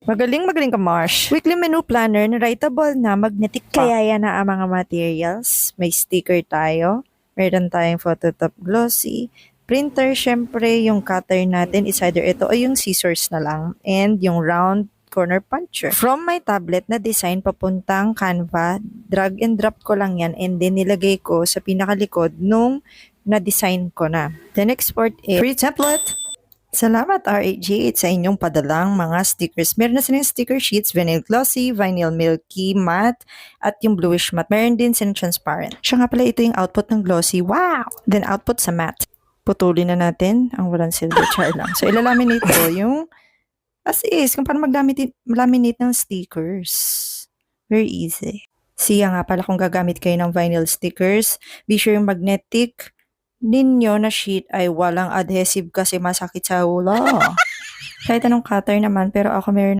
Magaling ka, Marsh. Weekly menu planner na writable na magnetic pa. Kaya yan na ang mga materials. May sticker tayo. Meron tayong phototop glossy. Printer, syempre, yung cutter natin is either ito o yung scissors na lang. And yung round corner puncher. From my tablet na design papuntang Canva, drag and drop ko lang yan and then nilagay ko sa pinakalikod nung na-design ko na. Then export it. Free template! Salamat RAG sa inyong padalang mga stickers. Meron na silang sticker sheets, vinyl glossy, vinyl milky matte, at yung bluish matte. Meron din silang transparent. Siya nga pala ito yung output ng glossy. Wow! Then output sa matte. Putulin na natin ang walang silver char lang. So ilalaminate ko yung as is, kung paano mag-laminate ng stickers. Very easy. Siya nga pala kung gagamit kayo ng vinyl stickers, be sure yung magnetic ninyo na sheet ay walang adhesive kasi masakit sa ulo. Kahit anong cutter naman, pero ako meron